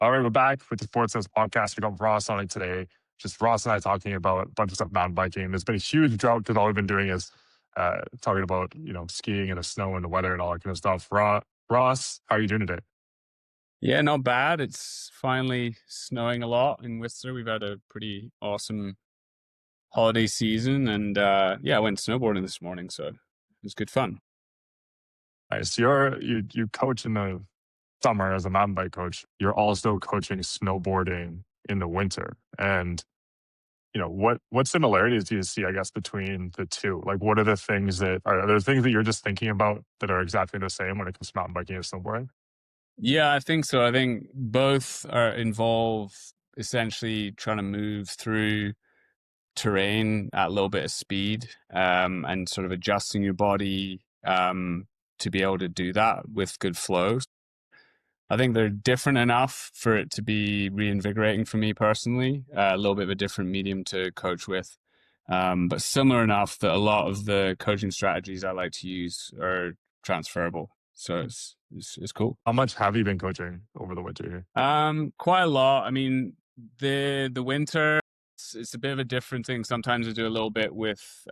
All right, we're back with the sportsense podcast. We got Ross on it today. Just Ross and I talking about a bunch of stuff mountain biking. There's been a huge drought because all we've been doing is talking about skiing and the snow and the weather and all that kind of stuff. Ross, how are you doing today? Yeah, not bad. It's finally snowing a lot in Whistler. We've had a pretty awesome holiday season, and I went snowboarding this morning, so it was good fun. Nice. You coach in the summer as a mountain bike coach. You're also coaching snowboarding in the winter, and what similarities do you see, I guess, between the two? Like, what are the things that are there things that you're just thinking about that are exactly the same when it comes to mountain biking and snowboarding? Yeah, I think so. I think both are involve essentially trying to move through terrain at a little bit of speed, and sort of adjusting your body to be able to do that with good flow. I think they're different enough for it to be reinvigorating for me personally, a little bit of a different medium to coach with, but similar enough that a lot of the coaching strategies I like to use are transferable. So it's cool. How much have you been coaching over the winter here? Quite a lot. I mean, the winter, it's a bit of a different thing. Sometimes I do a little bit with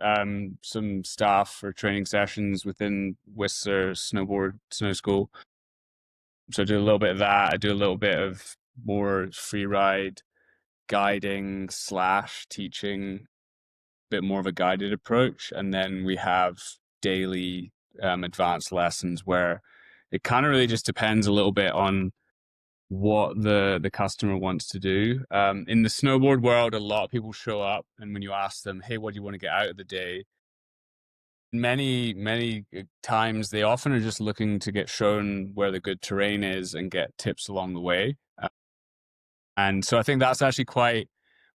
some staff or training sessions within Whistler Snowboard Snow School. So I do a little bit of that. I do a little bit of more free ride guiding / teaching, a bit more of a guided approach. And then we have daily advanced lessons where it kind of really just depends a little bit on what the customer wants to do. In the snowboard world, a lot of people show up, and when you ask them, hey, what do you want to get out of the day? Many times they often are just looking to get shown where the good terrain is and get tips along the way. And so I think that's actually quite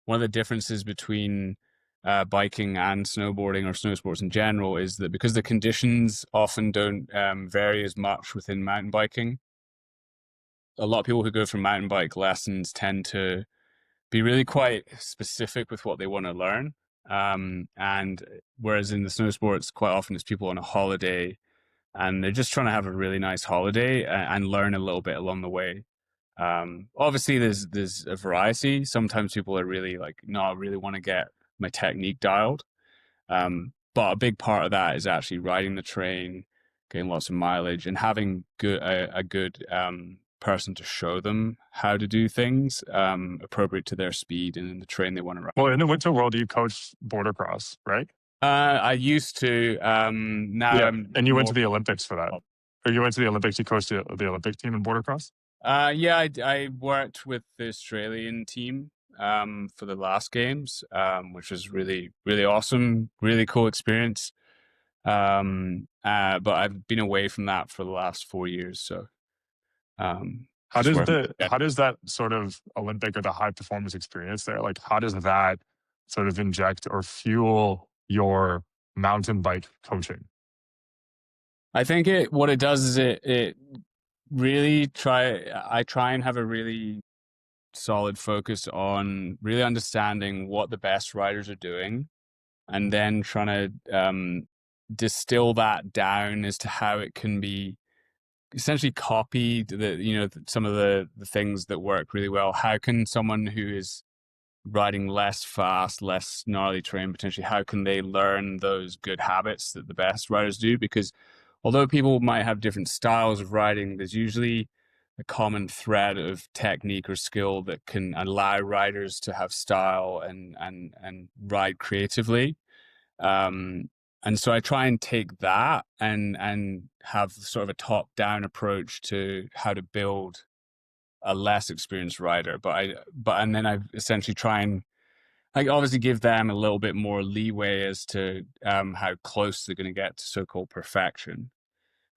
one of the differences between biking and snowboarding or snow sports in general, is that because the conditions often don't vary as much within mountain biking, a lot of people who go for mountain bike lessons tend to be really quite specific with what they want to learn. And whereas in the snow sports, quite often it's people on a holiday and they're just trying to have a really nice holiday and learn a little bit along the way. Obviously there's a variety. Sometimes people are really like, no, I really want to get my technique dialed. But a big part of that is actually riding the terrain, getting lots of mileage, and having a good person to show them how to do things appropriate to their speed and in the terrain they want to ride. Well, in the winter world, you coach border cross, right? I used to. Now Yeah, I'm and you went more. to the Olympics for that. Or you went to the Olympics, you coached the Olympic team in border cross? I worked with the Australian team for the last games, which was really, really awesome, really cool experience. But I've been away from that for the last 4 years. So, How does that sort of Olympic or the high performance experience there, like how does that sort of inject or fuel your mountain bike coaching? I think what it does is it really I try and have a really solid focus on really understanding what the best riders are doing, and then trying to distill that down as to how it can be essentially copied. Some of the things that work really well. How can someone who is riding less fast, less gnarly terrain potentially, how can they learn those good habits that the best riders do? Because although people might have different styles of riding, there's usually a common thread of technique or skill that can allow riders to have style and ride creatively. And so I try and take that and have sort of a top-down approach to how to build a less experienced rider. And then I essentially try and obviously give them a little bit more leeway as to how close they're going to get to so-called perfection.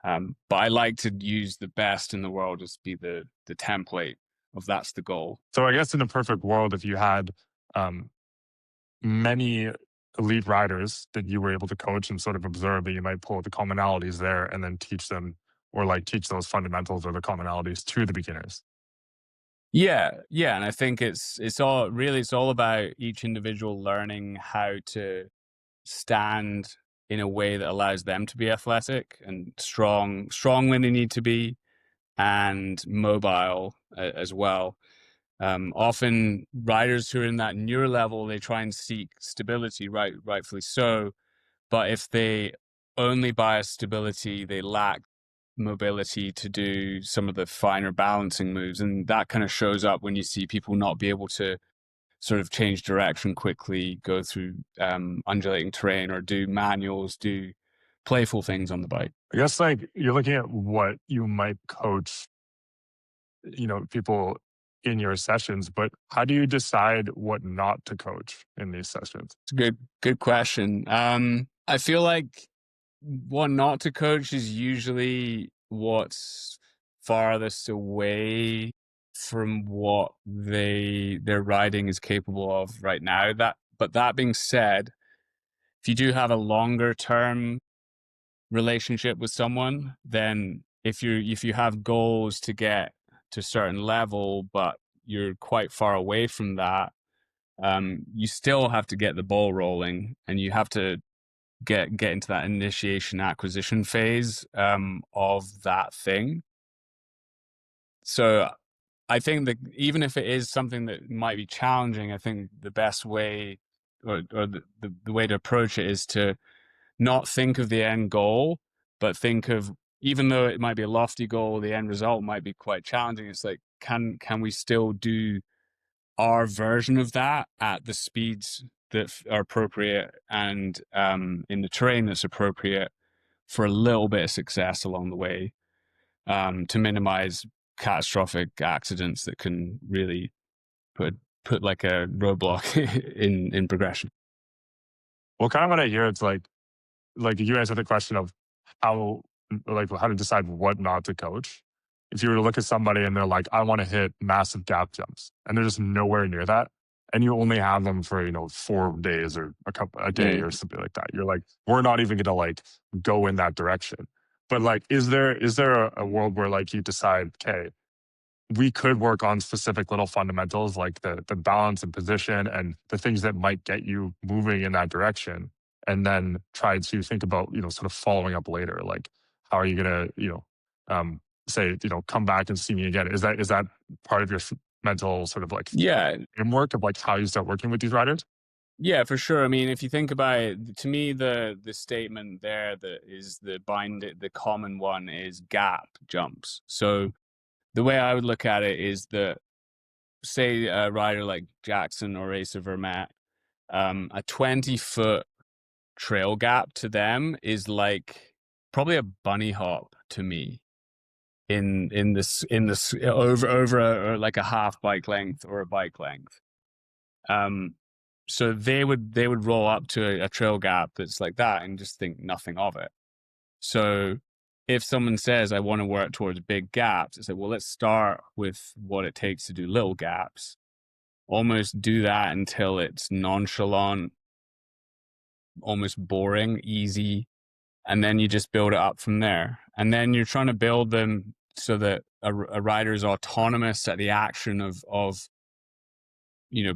But I like to use the best in the world as be the template of that's the goal. So I guess in a perfect world, if you had many elite riders that you were able to coach and sort of observe, that you might pull the commonalities there and then teach them, or like teach those fundamentals or the commonalities to the beginners. Yeah, and I think it's all about each individual learning how to stand in a way that allows them to be athletic and strong when they need to be, and mobile as well. Often riders who are in that newer level, they try and seek stability, rightfully so. But if they only bias stability, they lack mobility to do some of the finer balancing moves. And that kind of shows up when you see people not be able to sort of change direction quickly, go through undulating terrain, or do manuals, do playful things on the bike. I guess like you're looking at what you might coach, people in your sessions, but how do you decide what not to coach in these sessions? It's a good question. I feel like what not to coach is usually what's farthest away from what their riding is capable of right now. But that being said, if you do have a longer term relationship with someone, then if you have goals to get to a certain level, but you're quite far away from that, you still have to get the ball rolling, and you have to get into that initiation acquisition phase of that thing. So I think that even if it is something that might be challenging, I think the best way, or the way to approach it, is to not think of the end goal, but think of, even though it might be a lofty goal, the end result might be quite challenging. It's like, can we still do our version of that at the speeds that are appropriate, and in the terrain that's appropriate, for a little bit of success along the way, to minimize catastrophic accidents that can really put like a roadblock in progression. Well, kind of what I hear, it's like you answered the question of how how to decide what not to coach. If you were to look at somebody and they're like, I want to hit massive gap jumps, and they're just nowhere near that, and you only have them for 4 days or a day or Mm. something like that, you're like, we're not even gonna go in that direction. But like, is there a world where like you decide, okay, we could work on specific little fundamentals like the balance and position and the things that might get you moving in that direction, and then try to think about sort of following up later, like how are you gonna say come back and see me again. Is that part of your mental sort of like Yeah, framework of like how you start working with these riders? yeah, for sure. I mean, if you think about it, to me, the statement there that is the common one is gap jumps. So the way I would look at it is that, say a rider like Jackson or Asa Vermette, a 20-foot trail gap to them is like probably a bunny hop to me, in this over or like a half bike length or a bike length. Um, so they would roll up to a trail gap that's like that and just think nothing of it. So if someone says, I want to work towards big gaps, it's like, well, let's start with what it takes to do little gaps. Almost do that until it's nonchalant, almost boring, easy, and then you just build it up from there. And then you're trying to build them so that a rider is autonomous at the action of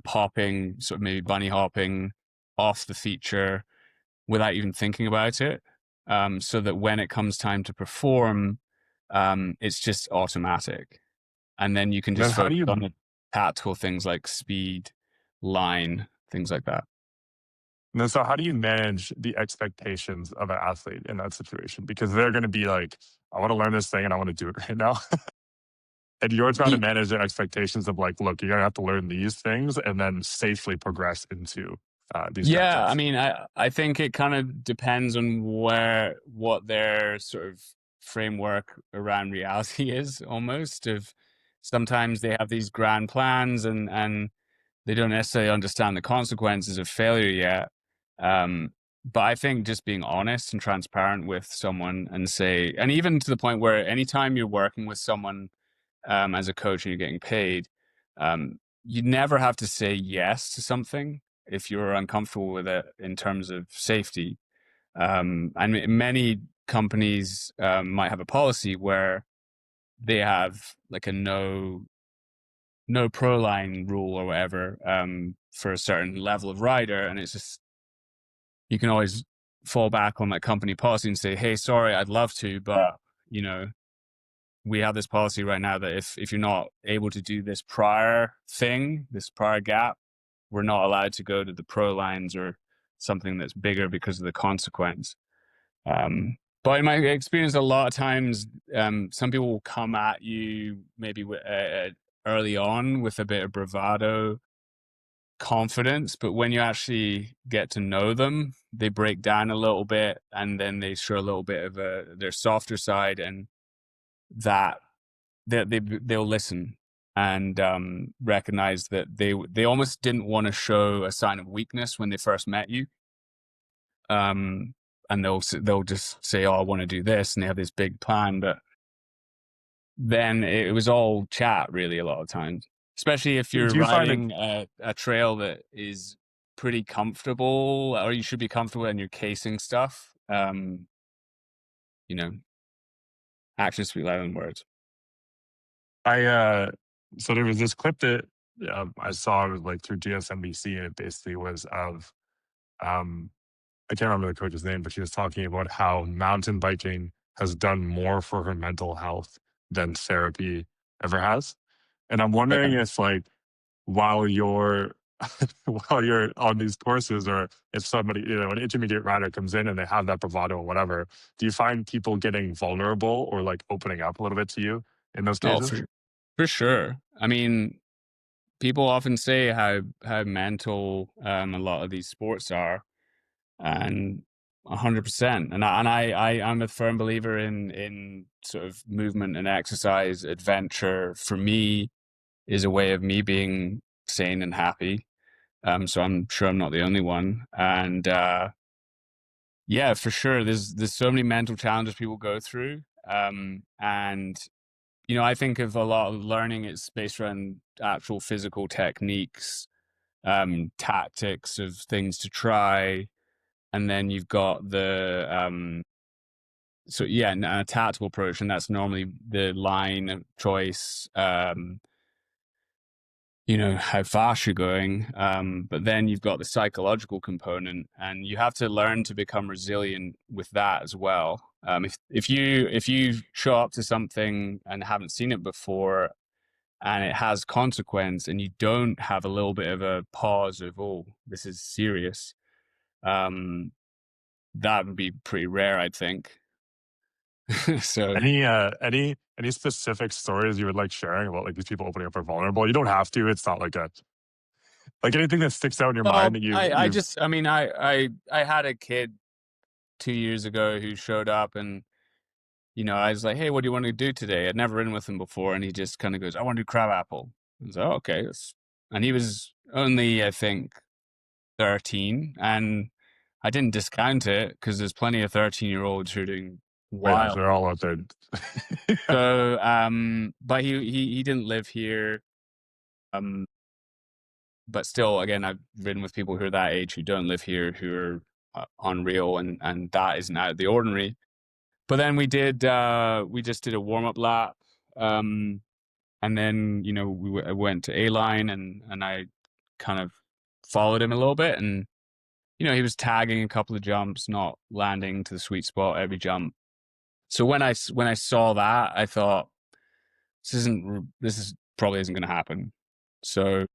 popping, sort of maybe bunny hopping off the feature without even thinking about it. So that when it comes time to perform, it's just automatic. And then you can Then just how do focus you on the tactical things like speed, line, things like that. And then, so how do you manage the expectations of an athlete in that situation? Because they're going to be like, I want to learn this thing and I want to do it right now. And you're trying to manage their expectations of like, look, you're going to have to learn these things and then safely progress into these gap Yeah, I jumps. mean, I think it kind of depends on what their sort of framework around reality is, almost. Of sometimes they have these grand plans, and they don't necessarily understand the consequences of failure yet. But I think just being honest and transparent with someone, and say, and even to the point where anytime you're working with someone, as a coach and you're getting paid, you never have to say yes to something if you're uncomfortable with it in terms of safety. And many companies might have a policy where they have like a no pro line rule or whatever, for a certain level of rider, and it's just, you can always fall back on that company policy and say, hey, sorry, I'd love to, but you know we have this policy right now that if you're not able to do this prior thing, this prior gap, we're not allowed to go to the pro lines or something that's bigger because of the consequence. But in my experience, a lot of times, some people will come at you maybe early on with a bit of bravado, confidence, but when you actually get to know them, they break down a little bit, and then they show a little bit of their softer side, and that they'll listen and recognize that they almost didn't want to show a sign of weakness when they first met you. And they'll just say, "Oh, I want to do this," and they have this big plan, but then it was all chat really a lot of times, especially if you're Do you find it? riding a trail that is pretty comfortable, or you should be comfortable in your casing stuff. You know, actions speak louder than words. I so there was this clip that I saw, it was like through GSNBC, and it basically was of um I can't remember the coach's name, but she was talking about how mountain biking has done more for her mental health than therapy ever has. And I'm wondering Yeah. if, like, while you're while you're on these courses, or if somebody, an intermediate rider comes in and they have that bravado or whatever, do you find people getting vulnerable or like opening up a little bit to you in those Oh, cases? for sure. I mean, people often say how mental a lot of these sports are, and 100%. I'm a firm believer in sort of movement and exercise. Adventure for me is a way of me being sane and happy. So I'm sure I'm not the only one. And yeah, for sure, there's so many mental challenges people go through. And I think of a lot of learning, it's based around actual physical techniques, tactics of things to try, and then you've got the so yeah, a tactical approach, and that's normally the line choice, how fast you're going, but then you've got the psychological component, and you have to learn to become resilient with that as well. If you show up to something and haven't seen it before, and it has consequence, and you don't have a little bit of a pause of, oh, this is serious, um, that would be pretty rare, I'd think. So, Any specific stories you would like sharing about, like, these people opening up or vulnerable? You don't have to. It's not like a like anything that sticks out in your mind well, that I you've just, I mean, I had a kid 2 years ago who showed up, and I was like, "Hey, what do you want to do today?" I'd never ridden with him before, and he just kind of goes, "I want to do crab apple." I was like, "Oh, okay." And he was only, I think, 13, and I didn't discount it because there's plenty of 13-year-olds who are doing yeah, wild. they're all out there. So, but he didn't live here. Um, but still, again, I've ridden with people who are that age who don't live here, who are unreal, and that isn't out of the ordinary. But then we just did a warm up lap, and then I went to A line, and I kind of followed him a little bit, and he was tagging a couple of jumps, not landing to the sweet spot every jump. So when I saw that, I thought this is probably isn't going to happen. So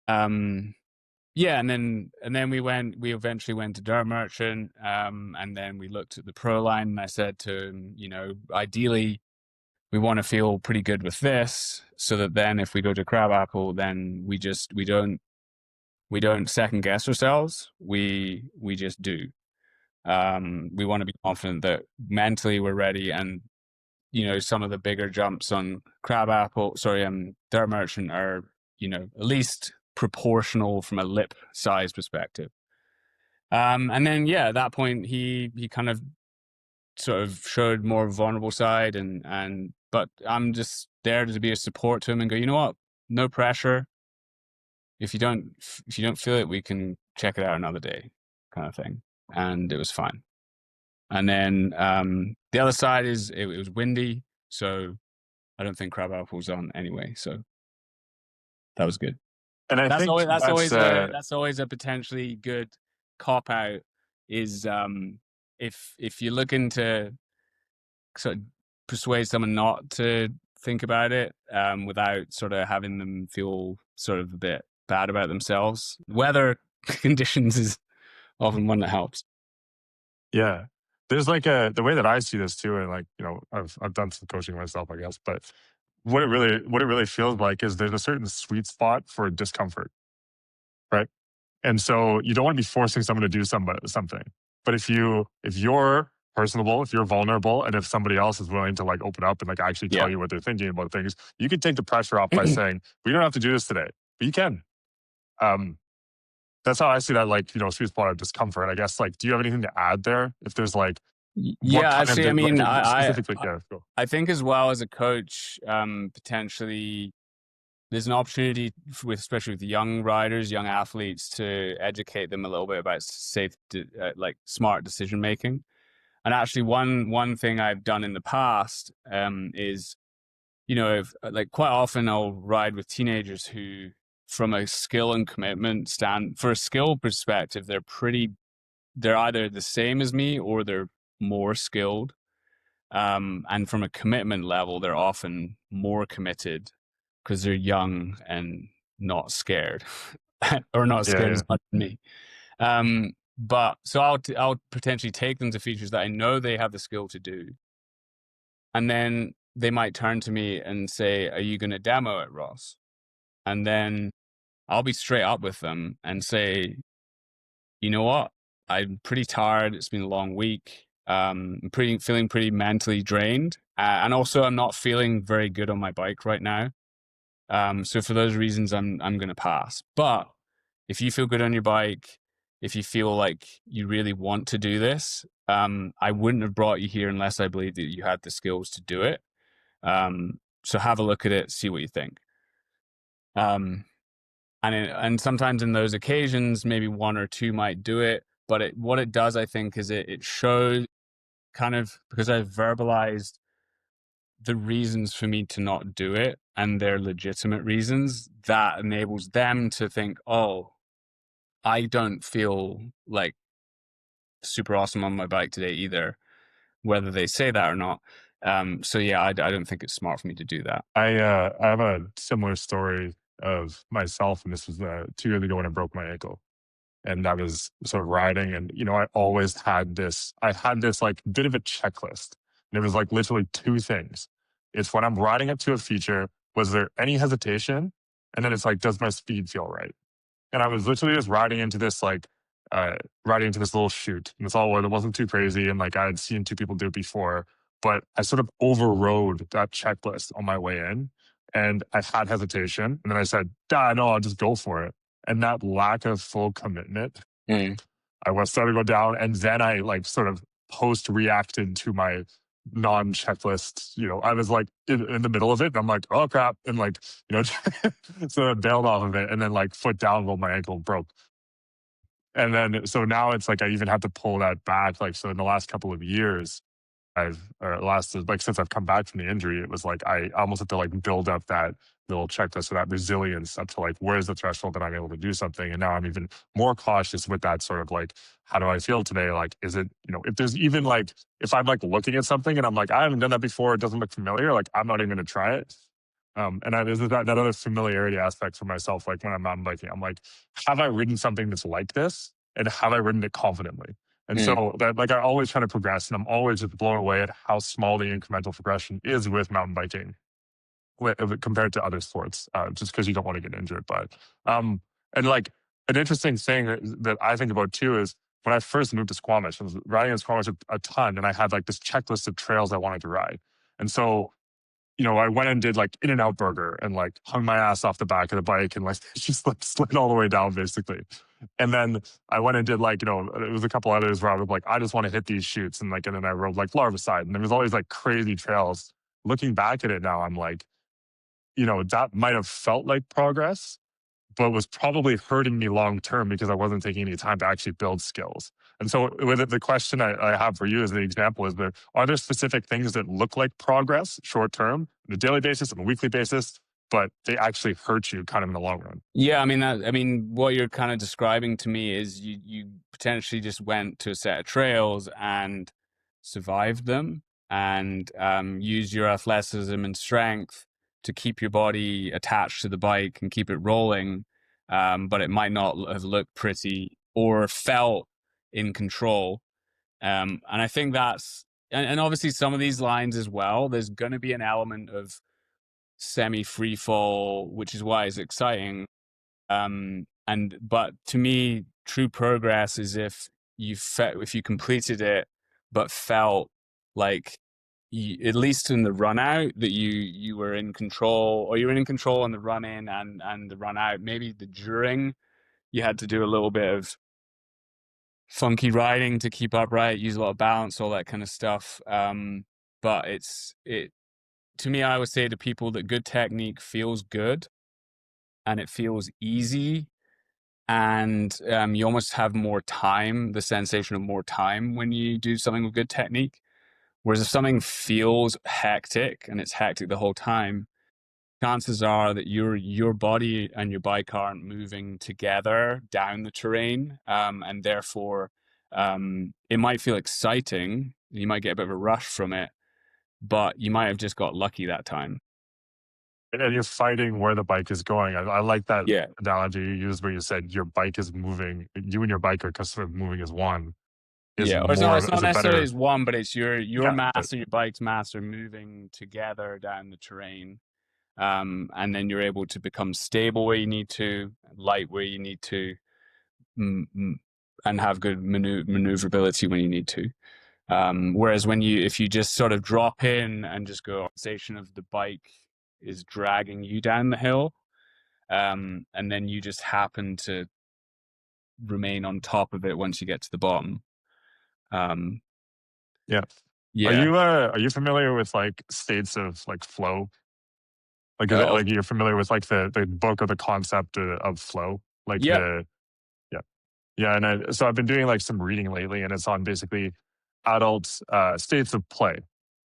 um yeah, and then we eventually went to Dirt Merchant, and then we looked at the pro line, and I said to him, ideally we want to feel pretty good with this, so that then if we go to Crabapple, then we don't second guess ourselves. We just do. We want to be confident that mentally we're ready, and some of the bigger jumps on Dirt Merchant are at least proportional from a lip size perspective. And then yeah, at that point he kind of sort of showed more vulnerable side, and but I'm just there to be a support to him and go, you know what, no pressure. If you don't feel it, we can check it out another day, kind of thing. And it was fine. And then the other side is it was windy, so I don't think crab apple was on anyway. So that was good. And I That's think always that's that's always a that's always a potentially good cop out, is if you're looking to sort of persuade someone not to think about it without sort of having them feel sort of a bit bad about themselves. Weather conditions is often one that helps. Yeah. There's like the way that I see this too, and like, I've done some coaching myself, I guess, but what it really feels like is there's a certain sweet spot for discomfort, right? And so you don't want to be forcing someone to do something. But if you're personable, if you're vulnerable, and if somebody else is willing to like open up and like actually tell Yeah. you what they're thinking about things, you can take the pressure off by saying, "We don't have to do this today," but you can. Um, that's how I see that, like, sweet spot of discomfort. I guess, like, do you have anything to add there? If there's like, what Yeah, kind of actually, I like mean, specifically? Yeah, go. I think as well as a coach, potentially there's an opportunity with, especially with young riders, young athletes, to educate them a little bit about safe, like smart decision making. And actually, one thing I've done in the past is, if like quite often I'll ride with teenagers who, from a skill and commitment for a skill perspective, they're either the same as me or they're more skilled. And from a commitment level, they're often more committed because they're young and not scared, or not Yeah, scared yeah. as much as me. But so I'll potentially take them to features that I know they have the skill to do, and then they might turn to me and say, "Are you going to demo it, Ross?" And then I'll be straight up with them and say, "You know what? I'm pretty tired. It's been a long week. I'm feeling pretty mentally drained, and also I'm not feeling very good on my bike right now. So for those reasons, I'm going to pass. But if you feel good on your bike, if you feel like you really want to do this, I wouldn't have brought you here unless I believed that you had the skills to do it. So have a look at it, see what you think." And sometimes in those occasions, maybe one or two might do it. But what it does, I think, is it shows, kind of, because I've verbalized the reasons for me to not do it and they're legitimate reasons, that enables them to think, oh, I don't feel like super awesome on my bike today either, whether they say that or not. So yeah, I don't think it's smart for me to do that. I have a similar story of myself, and this was 2 years ago when I broke my ankle. And I was sort of riding, and I always had this. I had this like bit of a checklist, and it was like literally two things. It's when I'm riding up to a feature, was there any hesitation? And then it's like, does my speed feel right? And I was literally just riding into this little chute. And it's all, it wasn't too crazy. And like I had seen two people do it before, but I sort of overrode that checklist on my way in. And I had hesitation. And then I said, no, I'll just go for it. And that lack of full commitment, Mm. I was starting to go down. And then I like sort of post reacted to my non-checklist. I was like in the middle of it, and I'm like, oh crap. And like, so I bailed off of it, and then like foot down, rolled my ankle, broke. And then so now it's like I even have to pull that back. Like, so in the last couple of years, since I've come back from the injury, it was like I almost have to like build up that little checklist or that resilience up to like, where's the threshold that I'm able to do something. And now I'm even more cautious with that sort of like, how do I feel today? Like, is it, if there's even like, if I'm like looking at something and I'm like, I haven't done that before, it doesn't look familiar, like I'm not even going to try it. And there's that other familiarity aspect for myself. Like when I'm mountain biking, I'm like, have I ridden something that's like this? And have I ridden it confidently? And Mm. so that, like, I always try to progress, and I'm always just blown away at how small the incremental progression is with mountain biking compared to other sports, just because you don't want to get injured. But, and like an interesting thing that I think about too is when I first moved to Squamish, I was riding in Squamish a ton, and I had like this checklist of trails I wanted to ride. And so I went and did like In-N-Out Burger and like hung my ass off the back of the bike and like just like slid all the way down basically. And then I went and did like, it was a couple others where I was like, I just want to hit these chutes. And then I rode like Larvicide, and there was all these like crazy trails. Looking back at it now, I'm like, that might have felt like progress, but was probably hurting me long term because I wasn't taking any time to actually build skills. And so, with it, the question I have for you as an example is: are there specific things that look like progress short term, on a daily basis, on a weekly basis, but they actually hurt you kind of in the long run? Yeah, I mean, what you're kind of describing to me is you potentially just went to a set of trails and survived them. and use your athleticism and strength to keep your body attached to the bike and keep it rolling, but it might not have looked pretty or felt in control. And I think and obviously some of these lines as well, there's going to be an element of semi free fall, which is why it's exciting. But to me, true progress is if if you completed it, but felt like at least in the run out that you were in control, or you were in control on the run in and the run out. Maybe the during you had to do a little bit of funky riding to keep upright, use a lot of balance, all that kind of stuff. But it to me, I would say to people that good technique feels good and it feels easy, and you almost have more time, the sensation of more time when you do something with good technique. Whereas if something feels hectic and it's hectic the whole time, chances are that your body and your bike aren't moving together down the terrain, and therefore it might feel exciting. You might get a bit of a rush from it, but you might have just got lucky that time. And you're fighting where the bike is going. I like that Yeah, analogy you used where you said your bike is moving. You and your bike are sort of moving as one. yeah. Or it's not Is a necessarily better, as one, but it's your yeah. But mass or your bike's mass are moving together down the terrain. And then you're able to become stable where you need to, light where you need to, and have good maneuverability when you need to. Whereas if you just sort of drop in and just go, sensation of the bike is dragging you down the hill, and then you just happen to remain on top of it once you get to the bottom. yeah. Yeah. Are you familiar with like states of like flow? Like is it Oh, like you're familiar with like the book or the concept of flow? Like yep. the Yeah. Yeah, and so I've been doing like some reading lately, and it's on basically adult states of play.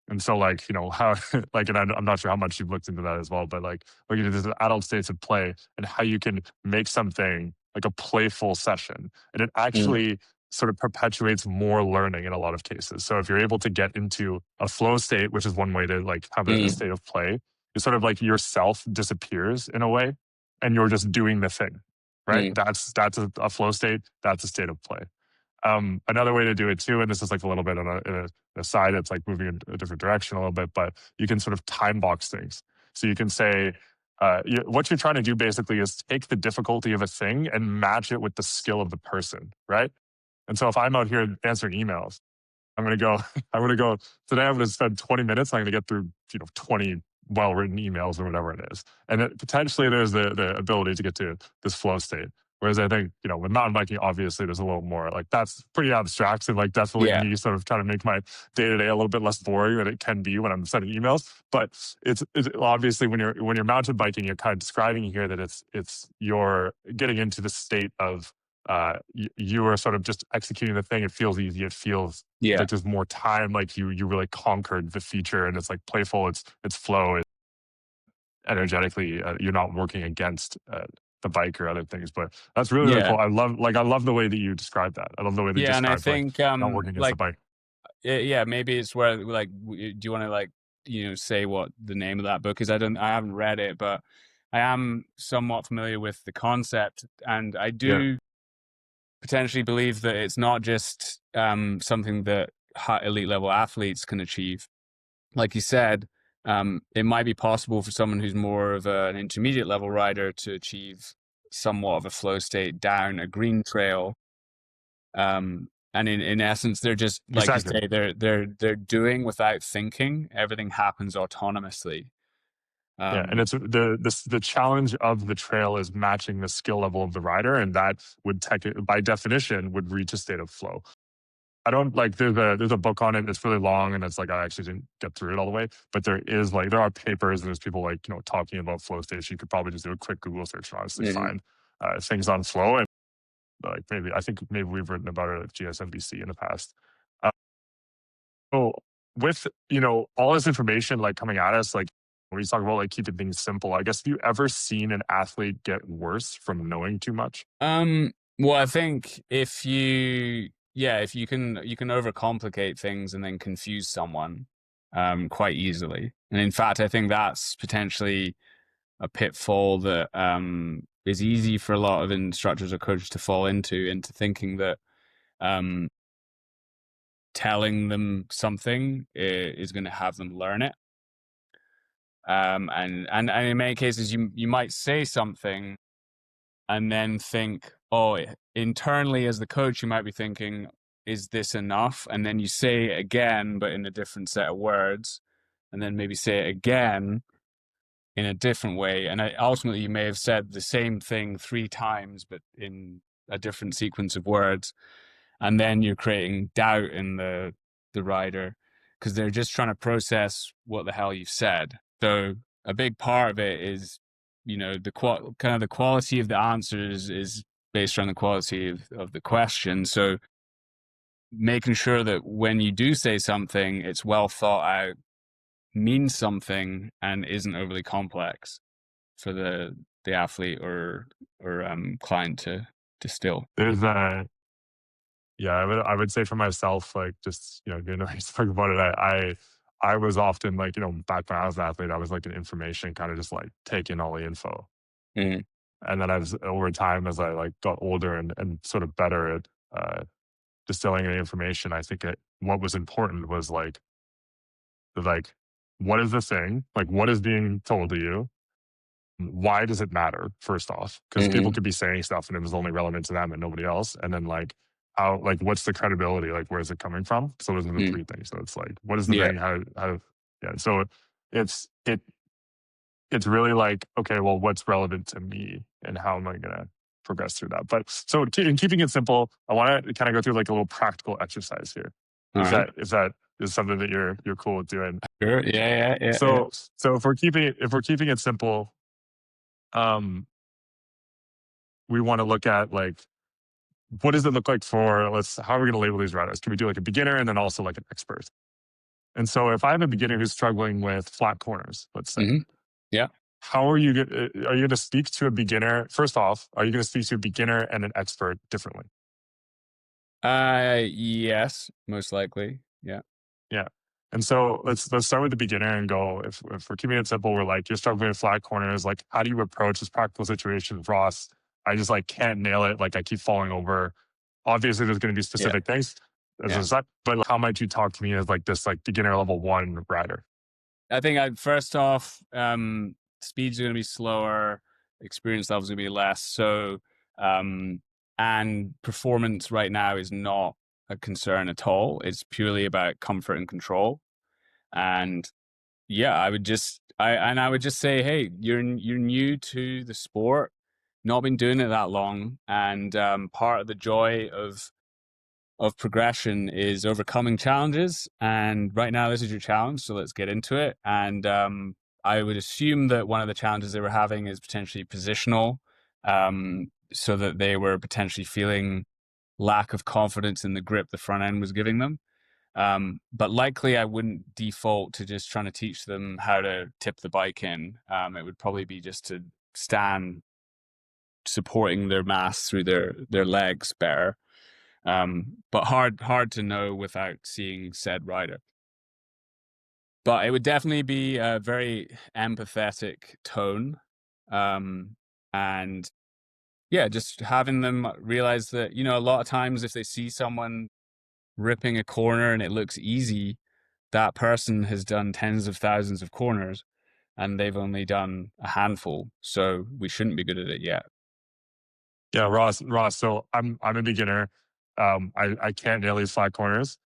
And so, like, you know, how, like, and I'm not sure how much you've looked into that as well, but like, looking at the adult states of play and how you can make something like a playful session. And it Mm, actually sort of perpetuates more learning in a lot of cases. So if you're able to get into a flow state, which is one way to like have a mm, state of play, it's sort of like yourself disappears in a way and you're just doing the thing, right? mm. That's a flow state. That's a state of play. Another way to do it too, and this is like a little bit on a side, it's like moving in a different direction a little bit, but you can sort of time box things. So you can say, what you're trying to do basically is take the difficulty of a thing and match it with the skill of the person, right? And so if I'm out here answering emails, I'm going to go, I'm going to go, today I'm going to spend 20 minutes. I'm going to get through, 20 well-written emails or whatever it is. And potentially there's the ability to get to this flow state. Whereas I think, with mountain biking, obviously there's a little more like that's pretty abstract and like definitely Yeah, me sort of trying to make my day to day a little bit less boring than it can be when I'm sending emails. But it's obviously when you're mountain biking, you're kind of describing here that it's you're getting into the state of you are sort of just executing the thing. It feels easy. It feels yeah, like there's more time. Like you really conquered the feature, and it's like playful. It's flow. It's energetically. You're not working against the bike or other things. But that's really yeah, cool. I love the way that you describe that. I love the way that you yeah. And I describe like think, not working against the like, bike. yeah, maybe it's where, like, do you want to, like, say what the name of that book is? I haven't read it, but I am somewhat familiar with the concept, and I Yeah, do potentially believe that it's not just something that elite level athletes can achieve. Like you said, it might be possible for someone who's more of an intermediate level rider to achieve somewhat of a flow state down a green trail. And in essence, they're just, like you exactly. say, they're doing without thinking. Everything happens autonomously. Yeah, and Um, it's the challenge of the trail is matching the skill level of the rider, and that would by definition would reach a state of flow. I don't like there's a book on it. It's really long, and it's like I actually didn't get through it all the way. But there are papers and there's people like talking about flow states. You could probably just do a quick Google search and honestly mhm. find things on flow. And like I think maybe we've written about it at GSMBC in the past. Uh, so with all this information like coming at us, like when we talk about like keeping things simple, I guess have you ever seen an athlete get worse from knowing too much? Well, I think if you can overcomplicate things and then confuse someone. quite easily. And in fact, I think that's potentially a pitfall that is easy for a lot of instructors or coaches to fall into thinking that um, telling them something is going to have them learn it. And in many cases, you might say something and then think, oh, internally as the coach, you might be thinking, is this enough? And then you say it again, but in a different set of words, and then maybe say it again in a different way. And ultimately, you may have said the same thing 3 times, but in a different sequence of words. And then you're creating doubt in the rider because they're just trying to process what the hell you've said. So a big part of it is, kind of the quality of the answers is based on the quality of the question. So making sure that when you do say something, it's well thought out, means something, and isn't overly complex for the athlete or client to distill. There's a Yeah, I would say for myself, like just being a nice talk about it. I was often like back when I was an athlete, I was like an information kind of just like taking all the info, Mm, and then as over time as I like got older and sort of better at distilling the information, I think what was important was like what is the thing, like what is being told to you, why does it matter first off, because people hmm could be saying stuff and it was only relevant to them and nobody else, and then like how, like what's the credibility, like where is it coming from, so those are the mm, three things. So it's like what is the yeah. thing, how yeah, so it's it it's really like, okay, well, what's relevant to me and how am I gonna progress through that. But so in keeping it simple, I want to kind of go through like a little practical exercise here, All right. if that is something that you're cool with doing. Sure. Yeah. So if we're keeping it simple, um we want to look at like, what does it look like for, how are we going to label these riders? Can we do like a beginner and then also like an expert? And so if I have a beginner who's struggling with flat corners, let's say, hmm Yeah. how are you going to speak to a beginner? First off, are you going to speak to a beginner and an expert differently? Yes, most likely. Yeah. Yeah. And so let's start with the beginner and go, if we're keeping it simple, we're like, you're struggling with flat corners, like how do you approach this practical situation? Ross, I just like can't nail it. Like I keep falling over. Obviously there's going to be Yeah. specific things as Yeah. a set, but like, how might you talk to me as like this like beginner level 1 rider? I think first off, speeds are going to be slower, experience levels are going to be less. So, and performance right now is not a concern at all. It's purely about comfort and control. And yeah, I would just say, hey, you're new to the sport, not been doing it that long, and part of the joy of progression is overcoming challenges. And right now, this is your challenge, so let's get into it. And I would assume that one of the challenges they were having is potentially positional, so that they were potentially feeling lack of confidence in the grip the front end was giving them. But likely, I wouldn't default to just trying to teach them how to tip the bike in. It would probably be just to stand supporting their mass through their legs better. But hard to know without seeing said rider. But it would definitely be a very empathetic tone, and yeah, just having them realize that a lot of times if they see someone ripping a corner and it looks easy, that person has done tens of thousands of corners and they've only done a handful. So we shouldn't be good at it yet. Yeah, Ross. So I'm a beginner. I can't nail these flat corners.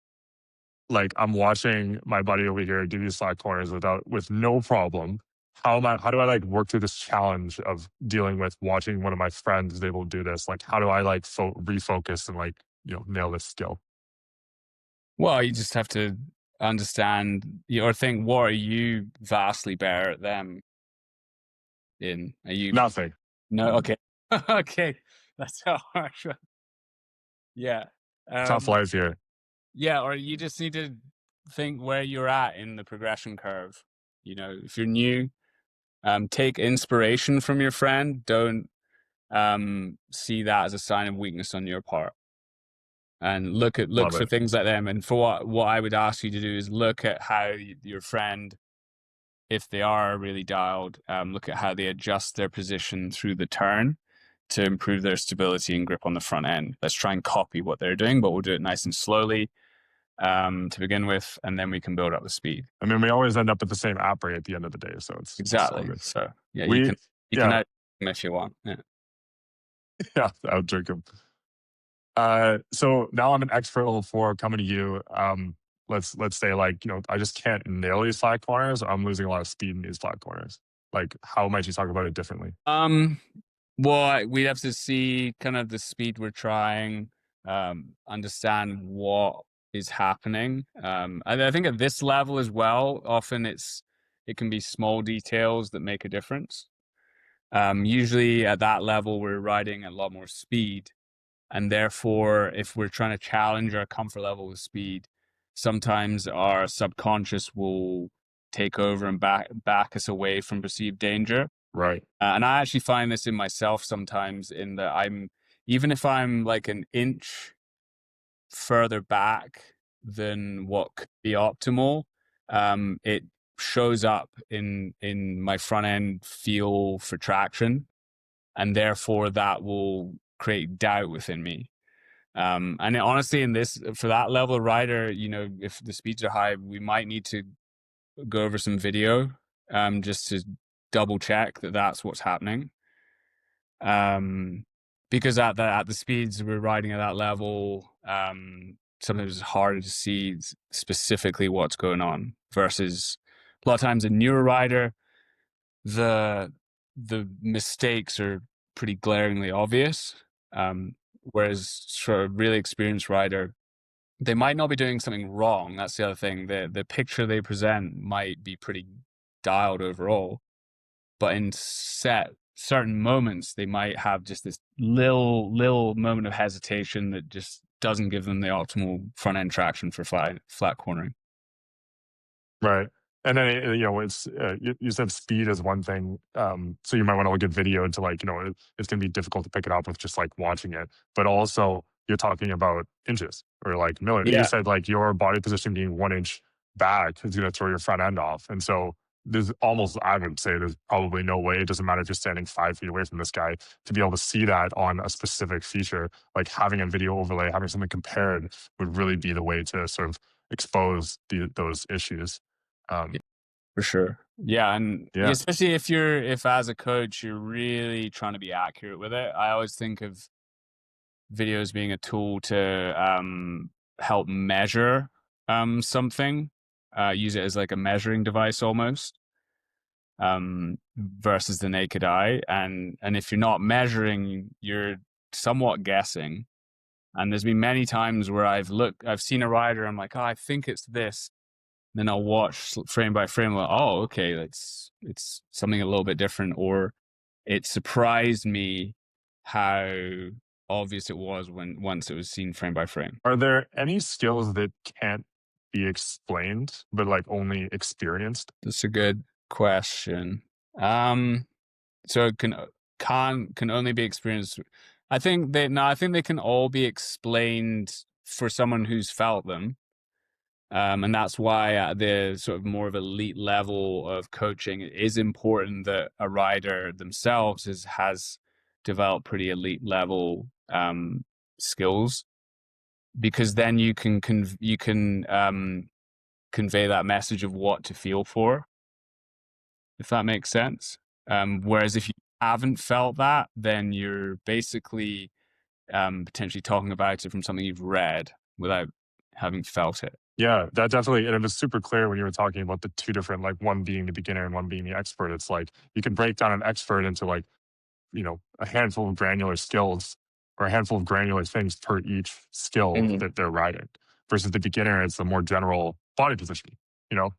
Like I'm watching my buddy over here do these flat corners with no problem. How do I like work through this challenge of dealing with watching one of my friends is able to do this? Like how do I like refocus and like nail this skill? Well, you just have to understand or think, what are you vastly better at them in? Are you Nothing. no? Okay, okay, that's a harsh one. Yeah, Tough um, life here. yeah, or you just need to think where you're at in the progression curve. If you're new, take inspiration from your friend. Don't see that as a sign of weakness on your part. and look Love for it. things like them. And for what I would ask you to do is look at how your friend, if they are really dialed, look at how they adjust their position through the turn to improve their stability and grip on the front end. Let's try and copy what they're doing, but we'll do it nice and slowly to begin with, and then we can build up the speed. I mean, we always end up at the same app rate at the end of the day, so it's all Exactly. good. So yeah, We you can yeah add them if you want. Yeah. yeah, I'll drink them. So now I'm an expert level 4 coming to you. Let's say like, I just can't nail these flat corners. Or I'm losing a lot of speed in these flat corners. Like, how might you talk about it differently? Well, we'd have to see kind of the speed we're trying, understand what is happening. I think at this level as well, often it can be small details that make a difference. Usually at that level, we're riding a lot more speed, and therefore, if we're trying to challenge our comfort level with speed, sometimes our subconscious will take over and back us away from perceived danger. Right. And I actually find this in myself sometimes, in that even if I'm like an inch further back than what could be optimal, it shows up in my front end feel for traction, and therefore that will create doubt within me. Honestly, for that level of rider, if the speeds are high, we might need to go over some video, just to double check that that's what's happening. Because at the speeds we're riding at that level, sometimes it's harder to see specifically what's going on. Versus a lot of times a newer rider, the mistakes are pretty glaringly obvious. Whereas for a really experienced rider, they might not be doing something wrong. That's the other thing. The picture they present might be pretty dialed overall, but in certain moments they might have just this little moment of hesitation that just doesn't give them the optimal front end traction for flat cornering. Right. And then, it's, you said speed is one thing. So you might want to look at video to like, it's going to be difficult to pick it up with just like watching it. But also, you're talking about inches or like millimeters. You Yeah, said like your body position being 1 inch back is going to throw your front end off. And so I would say there's probably no way. It doesn't matter if you're standing 5 feet away from this guy to be able to see that on a specific feature. Like having a video overlay, having something compared would really be the way to sort of expose those issues. for sure. Yeah, and Yeah. especially if as a coach you're really trying to be accurate with it. I always think of videos being a tool to help measure something. Use it as like a measuring device almost, versus the naked eye. And if you're not measuring, you're somewhat guessing. And there's been many times where I've seen a rider, I'm like, oh, I think it's this. Then I'll watch frame by frame, like, oh, okay, it's something a little bit different. Or it surprised me how obvious it was once it was seen frame by frame. Are there any skills that can't be explained, but like only experienced? That's a good question. So it can only be experienced. I think they can all be explained for someone who's felt them. And that's why at the sort of more of elite level of coaching, it is important that a rider themselves has developed pretty elite level skills, because then you can convey that message of what to feel for, if that makes sense. Whereas if you haven't felt that, then you're basically potentially talking about it from something you've read without having felt it. Yeah, that definitely, and it was super clear when you were talking about the two different, like one being the beginner and one being the expert. It's like you can break down an expert into like, a handful of granular skills or a handful of granular things per each skill that they're riding. Versus the beginner, it's the more general body position. You know,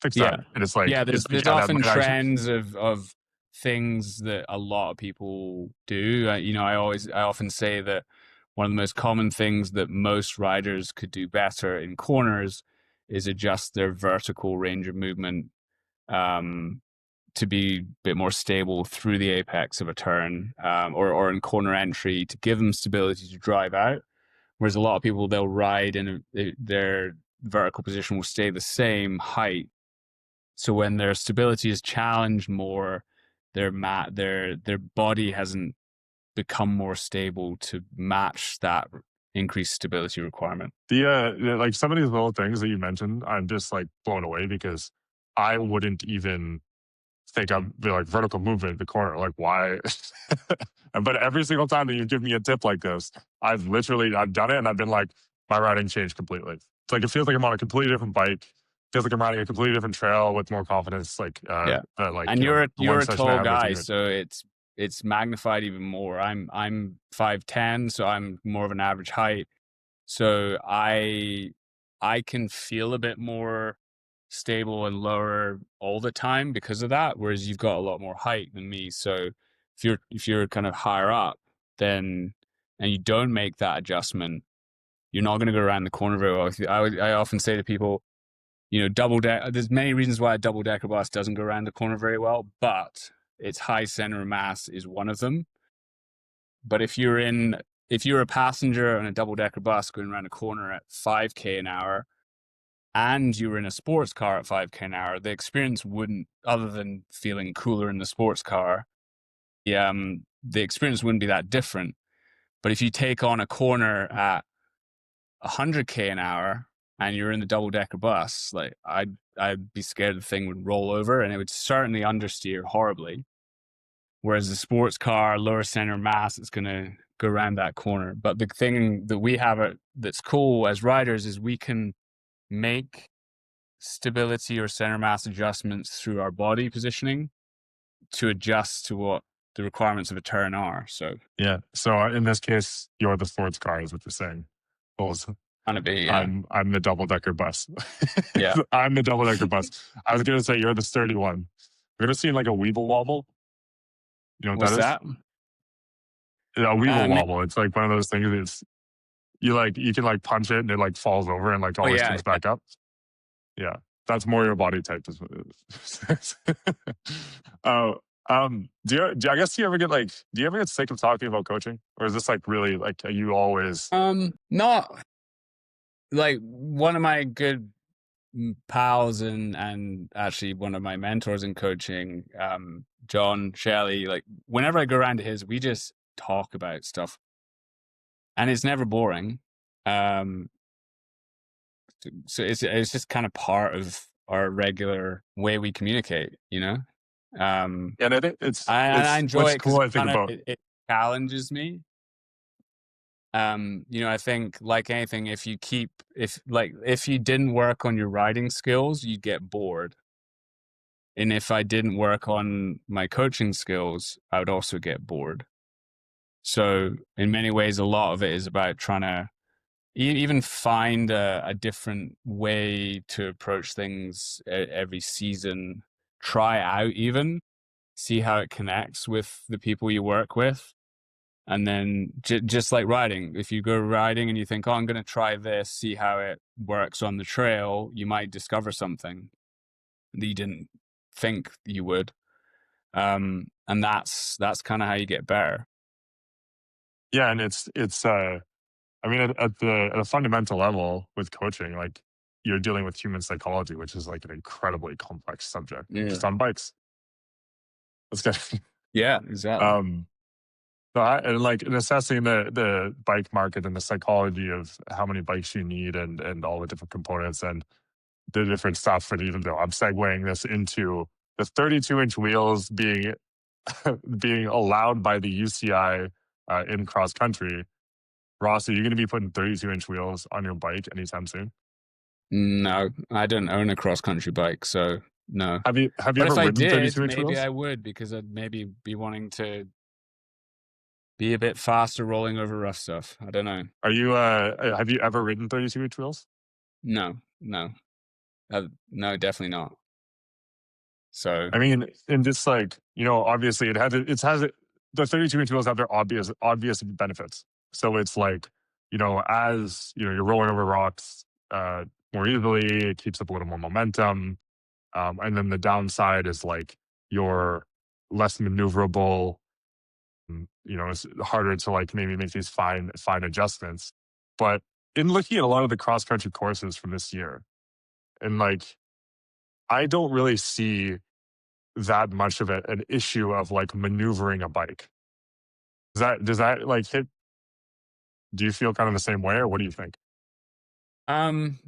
fix Yeah. that, and it's like, Yeah, it's like, there's yeah, that often might actually, trends of things that a lot of people do. I often say that one of the most common things that most riders could do better in corners is adjust their vertical range of movement, to be a bit more stable through the apex of a turn, or in corner entry, to give them stability to drive out. Whereas a lot of people, they'll ride and their vertical position will stay the same height. So when their stability is challenged more, their body hasn't become more stable to match that increased stability requirement. Like some of these little things that you mentioned, I'm just like blown away because I wouldn't even think I'd be like vertical movement in the corner. Like why? But every single time that you give me a tip like this, I've done it and I've been like, my riding changed completely. It's like, it feels like I'm on a completely different bike. Feels like I'm riding a completely different trail with more confidence. Like, Yeah. like, And the one you're a session I tall had with guy, you. so it's magnified even more. I'm 5'10", so I'm more of an average height. So I can feel a bit more stable and lower all the time because of that, whereas you've got a lot more height than me. So if you're kind of higher up, then and you don't make that adjustment, you're not going to go around the corner very well. I often say to people, double deck. There's many reasons why a double decker bus doesn't go around the corner very well, but its high center of mass is one of them. But if you're a passenger on a double decker bus going around a corner at 5K an hour, and you were in a sports car at 5K an hour, the experience wouldn't, other than feeling cooler in the sports car, the experience wouldn't be that different. But if you take on a corner at 100K an hour and you're in the double decker bus, like I'd be scared the thing would roll over and it would certainly understeer horribly. Whereas the sports car, lower center mass, it's going to go around that corner. But the thing that we have that's cool as riders is we can make stability or center mass adjustments through our body positioning to adjust to what the requirements of a turn are. So Yeah. So in this case, you're the sports car is what you're saying. Bulls. kind of be, yeah. I'm the double decker bus. Yeah. I'm the double decker bus. I was gonna say you're the sturdy one. We're gonna see like a weeble wobble. You know what What's that is? that? Yeah, a weeble Um, wobble. It's like one of those things. It's you can like punch it and it like falls over and like oh always yeah. comes back up. Yeah, that's more your body type. Is what it is. Oh, do you ever get like, do you ever get sick of talking about coaching, or is this like really like, are you always? Not like one of my good pals and actually one of my mentors in coaching, John Shelley, like whenever I go around to his, we just talk about stuff and it's never boring. So it's just kind of part of our regular way we communicate, And I think I it's enjoy what's it because cool. I think about it challenges me. I think like anything, if you didn't work on your writing skills, you'd get bored. And if I didn't work on my coaching skills, I would also get bored. So in many ways, a lot of it is about trying to even find a different way to approach things every season. Try out even, see how it connects with the people you work with. And then just like riding, if you go riding and you think, oh, I'm going to try this, see how it works on the trail, you might discover something that you didn't think you would. And that's kind of how you get better. yeah, and it's I mean at a fundamental level with coaching, like you're dealing with human psychology, which is like an incredibly complex subject, Yeah. just on bikes. That's good. Yeah, exactly. um, So and like in assessing the bike market and the psychology of how many bikes you need and all the different components and the different stuff. And even though I'm segueing this into the 32-inch wheels being being allowed by the UCI in cross country. Ross, are you going to be putting 32-inch wheels on your bike anytime soon? No, I don't own a cross country bike, so no. Have you But ever if I ridden did, 32-inch maybe wheels? I would because I'd maybe be wanting to be a bit faster rolling over rough stuff. I don't know. Are you have you ever ridden 32-inch wheels? No, no, no, definitely not. So I mean, and just like, obviously the 32-inch wheels have their obvious benefits. So it's like, as you're rolling over rocks more easily, it keeps up a little more momentum. And then the downside is like you're less maneuverable. It's harder to like maybe make these fine adjustments. But in looking at a lot of the cross country courses from this year, and like, I don't really see that much of an issue of like maneuvering a bike. Does that like hit? Do you feel kind of the same way, or what do you think? Um,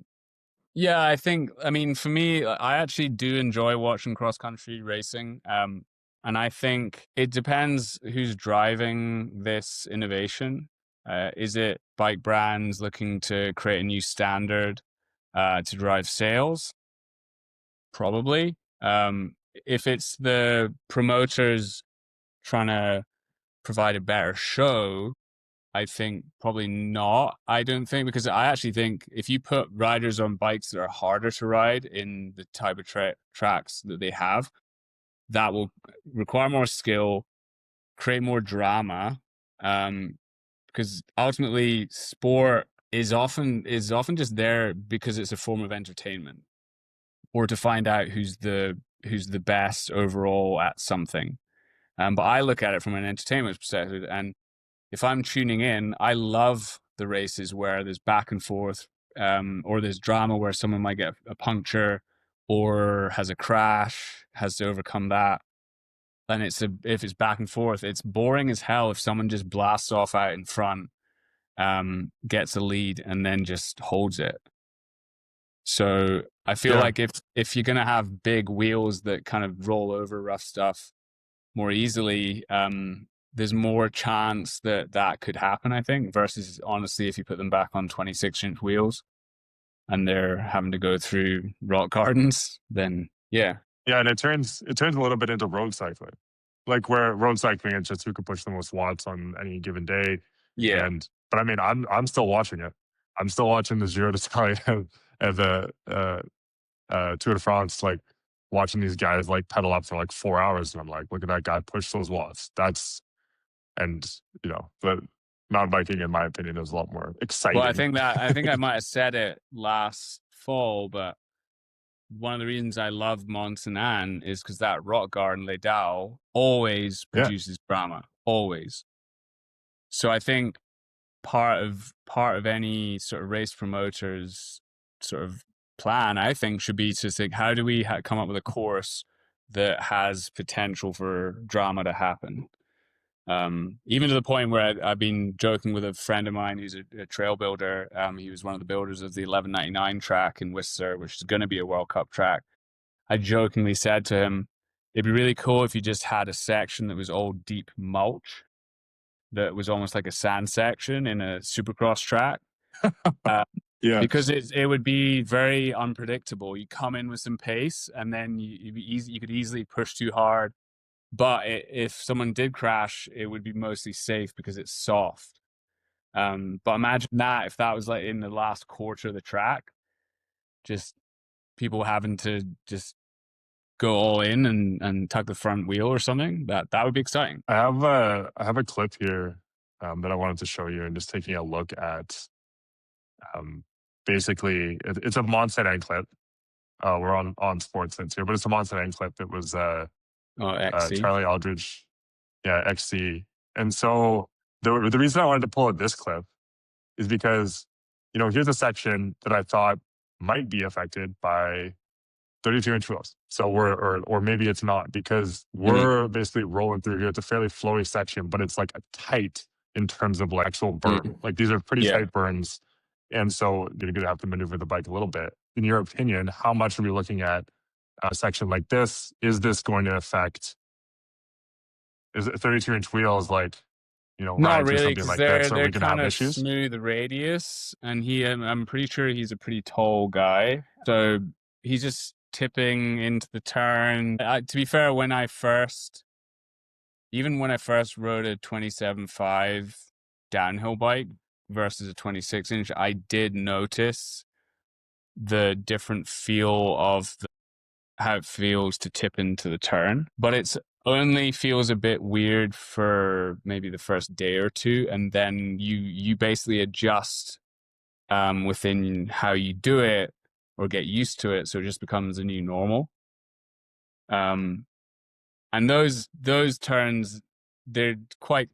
yeah, I mean, for me, I actually do enjoy watching cross country racing. And I think it depends who's driving this innovation. Is it bike brands looking to create a new standard to drive sales? Probably. If it's the promoters trying to provide a better show, I think probably not. I don't think, because I actually think if you put riders on bikes that are harder to ride in the type of tracks that they have, that will require more skill, create more drama. Because ultimately, sport is often just there because it's a form of entertainment, or to find out who's the best overall at something. But I look at it from an entertainment perspective, and if I'm tuning in, I love the races where there's back and forth, or there's drama where someone might get a puncture or has a crash, has to overcome that. And if it's back and forth, it's boring as hell if someone just blasts off out in front, gets a lead, and then just holds it. So I feel Yeah, like if you're gonna have big wheels that kind of roll over rough stuff more easily, there's more chance that that could happen, I think, versus honestly, if you put them back on 26-inch wheels and they're having to go through rock gardens, then yeah. yeah, and it turns a little bit into road cycling, like where road cycling is just who can push the most watts on any given day. Yeah. And but I mean, I'm still watching it. I'm still watching the Giro d'Italia and the Tour de France, like watching these guys like pedal up for like 4 hours, and I'm like, look at that guy push those watts. That's and but mountain biking, in my opinion, is a lot more Well, exciting. I think I might have said it last fall, but one of the reasons I love Mont Saint Anne is because that rock garden Les Dalles always Yeah, produces drama, always. So I think part of any sort of race promoter's sort of plan, I think, should be to think, how do we come up with a course that has potential for drama to happen? Even to the point where I've been joking with a friend of mine who's a trail builder. He was one of the builders of the 1199 track in Whistler, which is going to be a World Cup track. I jokingly said to him, it'd be really cool if you just had a section that was all deep mulch, that was almost like a sand section in a supercross track. Uh, yeah. because it would be very unpredictable. You come in with some pace, and then you could easily push too hard. But if someone did crash, it would be mostly safe because it's soft. But imagine that if that was like in the last quarter of the track, just people having to just go all in and tug the front wheel or something. That would be exciting. I have a clip here that I wanted to show you, and just taking a look at um, basically it's a Mont Saint Anne clip. We're on sportsense here, but it's a Mont Saint Anne clip. It was Oh, XC. Charlie Aldridge, yeah, XC. And so the reason I wanted to pull out this clip is because here's a section that I thought might be affected by 32-inch wheels. So or maybe it's not, because Mm-hmm. we're basically rolling through here. It's a fairly flowy section, but it's like a tight in terms of like actual Mm-hmm. burn. Like these are pretty Yeah. tight burns, and so you're going to have to maneuver the bike a little bit. In your opinion, how much are we looking at a section like this? Is this going to affect? Is it 32-inch wheels like Not ride through really, something because like this? Are they're we going to kind have of issues? smooth radius, and I'm pretty sure he's a pretty tall guy, so he's just tipping into the turn. To be fair, even when I first rode a 27.5 downhill bike versus a 26-inch, I did notice the different feel of how it feels to tip into the turn, but it's only feels a bit weird for maybe the first day or two, and then you basically adjust within how you do it or get used to it, so it just becomes a new normal. Um, and those turns, they're quite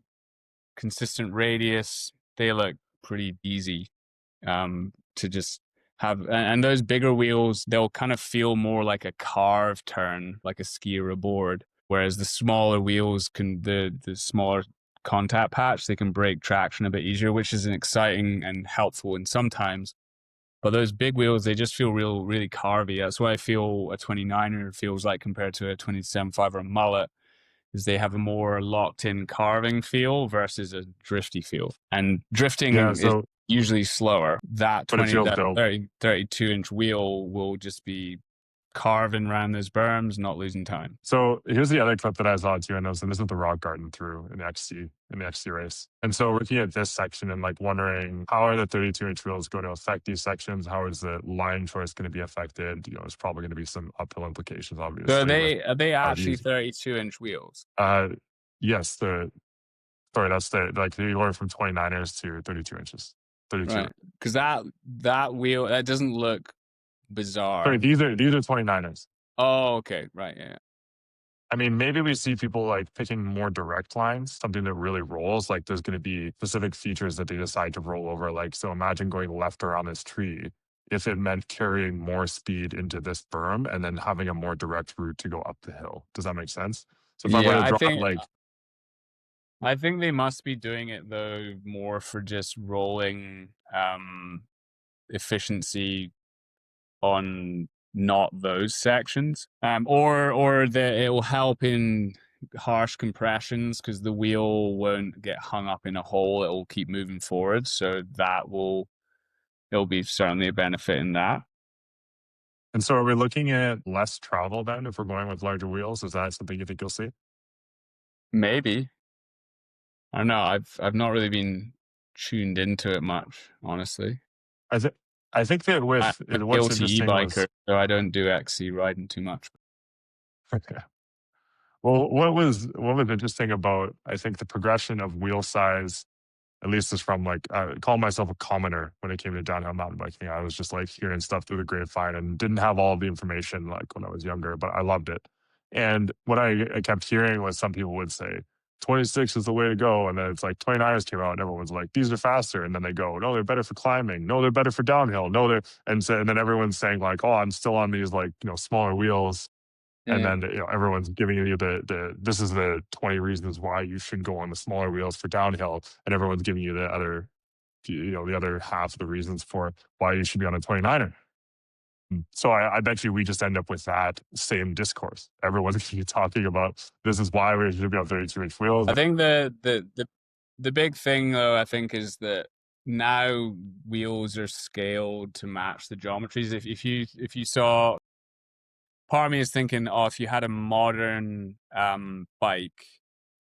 consistent radius. They look pretty easy. to just have, and those bigger wheels, they'll kind of feel more like a carved turn, like a ski or a board. Whereas the smaller wheels the smaller contact patch, they can break traction a bit easier, which is an exciting and helpful in sometimes. But those big wheels, they just feel really carvy. That's why I feel a 29er feels like compared to a 27.5 or a mullet, is they have a more locked in carving feel versus a drifty feel. And Yeah. drifting is So, usually slower. That but it feels that dope. 32-inch wheel will just be carving around those berms, not losing time. So here's the other clip that I saw too. I noticed, and this is the rock garden through in the XC race. And so looking at this section and like wondering how are the 32-inch wheels going to affect these sections? How is the line choice going to be affected? You know, there's probably going to be some uphill implications, So obviously, with are they how actually easy. 32-inch wheels? Uh, yes, sorry, that's like you're going from 29ers to 32 inches, 32. Right. Because that wheel, that doesn't look Sorry, bizarre. these are 29ers. Oh, okay. Right. Yeah. I mean, maybe we see people like picking more direct lines, something that really rolls. Like there's going to be specific features that they decide to roll over. Like, so imagine going left around this tree if it meant carrying more speed into this berm and then having a more direct route to go up the hill. Does that make sense? So if I'm going Yeah, to draw like, I think they must be doing it though more for just rolling efficiency on not those sections, or that it will help in harsh compressions because the wheel won't get hung up in a hole. It will keep moving forward, so it'll be certainly a benefit in that. and so are we looking at less travel then if we're going with larger wheels? Is that something you think you'll see? Maybe. I don't know. I've not really been tuned into it much, honestly. I think I think that I'm with a what's guilty interesting e-biker, was so I don't do XC riding too much. well, what was interesting about I think the progression of wheel size, at least is from like I call myself a commoner when it came to downhill mountain biking. I was just like hearing stuff through the grapevine and didn't have all the information like when I was younger, but I loved it. And what I kept hearing was some people would say 26 is the way to go, and then it's like 29ers came out and everyone's like these are faster, and then they go no they're better for climbing, no they're better for downhill, no they're and then everyone's saying like oh I'm still on these like smaller wheels, and Yeah. then everyone's giving you the this is the 20 reasons why you should go on the smaller wheels for downhill, and everyone's giving you the other the other half of the reasons for why you should be on a 29er. So I bet you we just end up with that same discourse. Everyone's going to be talking about this is why we should be on 32-inch wheels. I think the big thing though, I think, is that now wheels are scaled to match the geometries. If you saw, part of me is thinking, oh, if you had a modern bike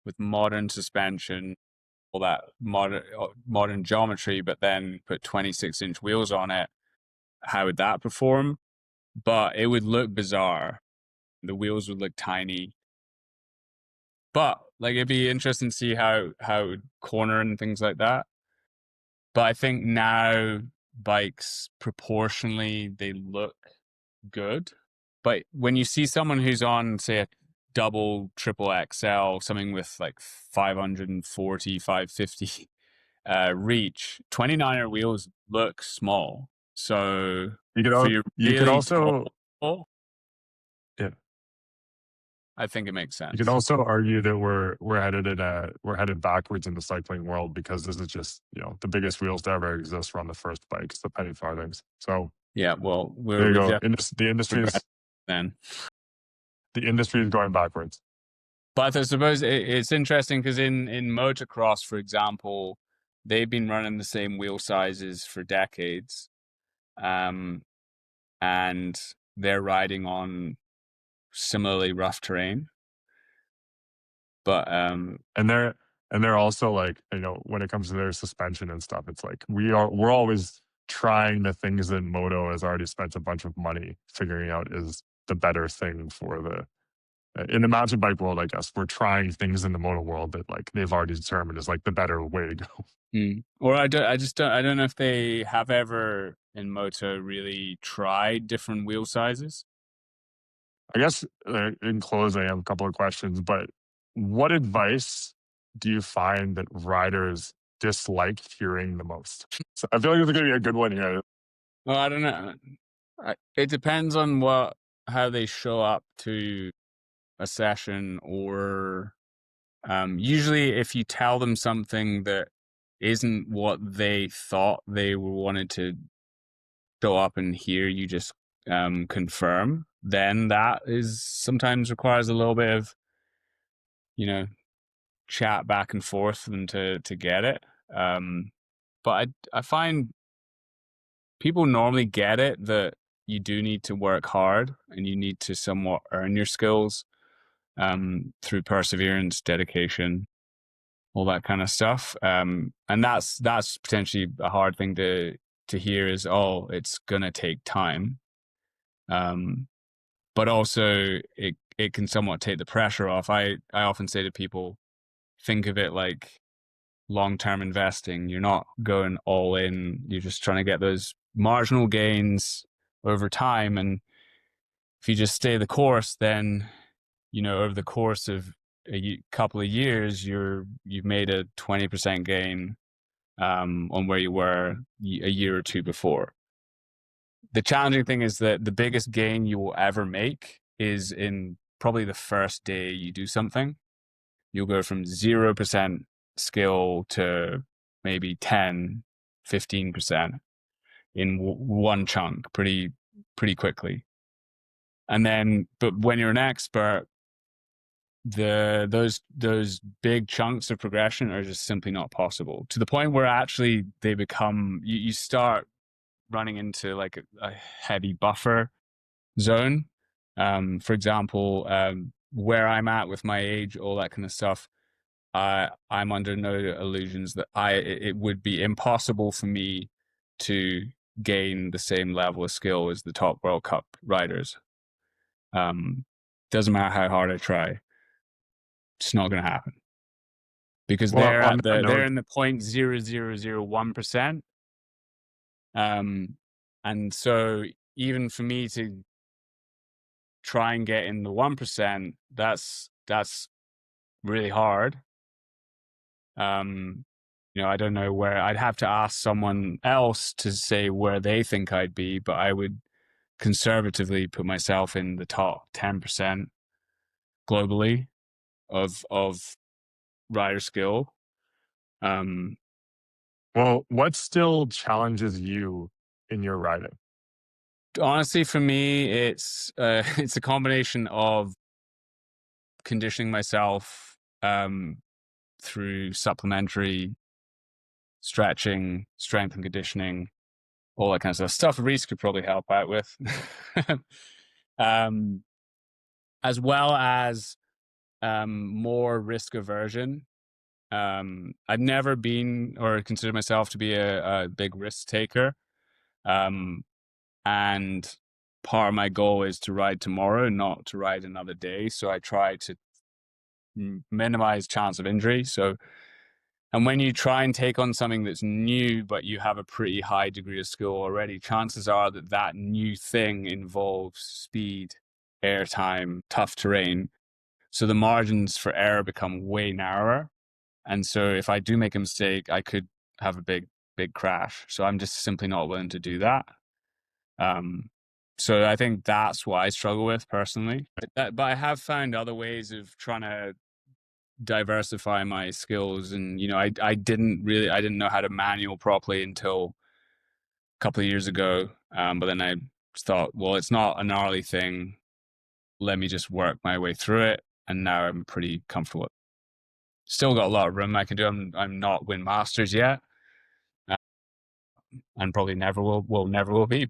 with modern suspension, all that modern geometry, but then put 26-inch wheels on it, how would that perform? But it would look bizarre. The wheels would look tiny. But like it'd be interesting to see how it would corner and things like that. But I think now bikes proportionally they look good. But when you see someone who's on, say, a double triple XL, something with like 540, 550 reach, 29er wheels look small. So for your You could really tall also people, yeah, I think it makes you could sense. also argue that we're headed backwards in the cycling world because this is just the biggest wheels to ever exist were on the first bikes, the penny farthings. So Yeah, well, there you we've go. definitely progressed then. The industry is going backwards. But I suppose it's interesting because in motocross, for example, they've been running the same wheel sizes for decades, um, and they're riding on similarly rough terrain. But And they're also like, when it comes to their suspension and stuff, it's like we're always trying the things that Moto has already spent a bunch of money figuring out is the better thing for the in the mountain bike world, I guess. We're trying things in the moto world that like they've already determined is like the better way to go. or I don't know if they have ever in moto really tried different wheel sizes. I guess in closing, I have a couple of questions, but what advice do you find that riders disliked hearing the most? So I feel like it's going to be a good one here. Well, I don't know. It depends on how they show up to a session, or usually if you tell them something that isn't what they thought they wanted to show up and hear you just confirm, then that is sometimes requires a little bit of, you know, chat back and forth for them to get it. But I find people normally get it, that you do need to work hard and you need to somewhat earn your skills through perseverance, dedication, all that kind of stuff. And that's potentially a hard thing to hear, is, oh, it's gonna take time. But also it can somewhat take the pressure off. I often say to people, think of it like long-term investing. You're not going all in. You're just trying to get those marginal gains over time. And if you just stay the course, then, over the course of a couple of years, you've made a 20% gain on where you were a year or two before. The challenging thing is that the biggest gain you will ever make is in probably the first day you do something. You'll go from 0% skill to maybe 10, 15% in one chunk pretty quickly. And then, but when you're an expert, those big chunks of progression are just simply not possible, to the point where actually they become, you start running into like a heavy buffer zone. For example, where I'm at with my age, all that kind of stuff, I'm under no illusions that it would be impossible for me to gain the same level of skill as the top World Cup riders. Doesn't matter how hard I try, it's not going to happen, because Well, on that they're note, in the 0.0001%. And so even for me to try and get in the 1%, that's really hard. I don't know where. I'd have to ask someone else to say where they think I'd be, but I would conservatively put myself in the top 10% globally of rider skill. well, what still challenges you in your riding? Honestly, for me, it's a combination of conditioning myself through supplementary stretching, strength and conditioning, all that kind of stuff. Reese could probably help out with. As well as more risk aversion. I've never been or considered myself to be a big risk taker. And part of my goal is to ride tomorrow, not to ride another day. So I try to minimize chance of injury. And when you try and take on something that's new, but you have a pretty high degree of skill already, chances are that new thing involves speed, airtime, tough terrain. So the margins for error become way narrower. And so if I do make a mistake, I could have a big crash. So I'm just simply not willing to do that. So I think that's what I struggle with personally. But I have found other ways of trying to diversify my skills. And, I didn't know how to manual properly until a couple of years ago. But then I thought, well, it's not a gnarly thing. Let me just work my way through it. And now I'm pretty comfortable. Still got a lot of room I can do. I'm not win masters yet, and probably never will be.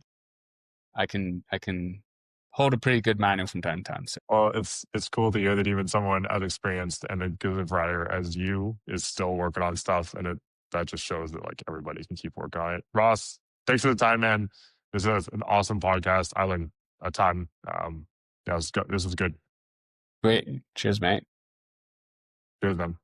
I can hold a pretty good manual from time to time. So. Well, it's cool to hear that even someone as experienced and a good rider as you is still working on stuff, and that just shows that like everybody can keep working on it. Ross, thanks for the time, man. This is an awesome podcast. I learned a ton. Yeah, this was good. Great. Cheers, mate. Cheers, man.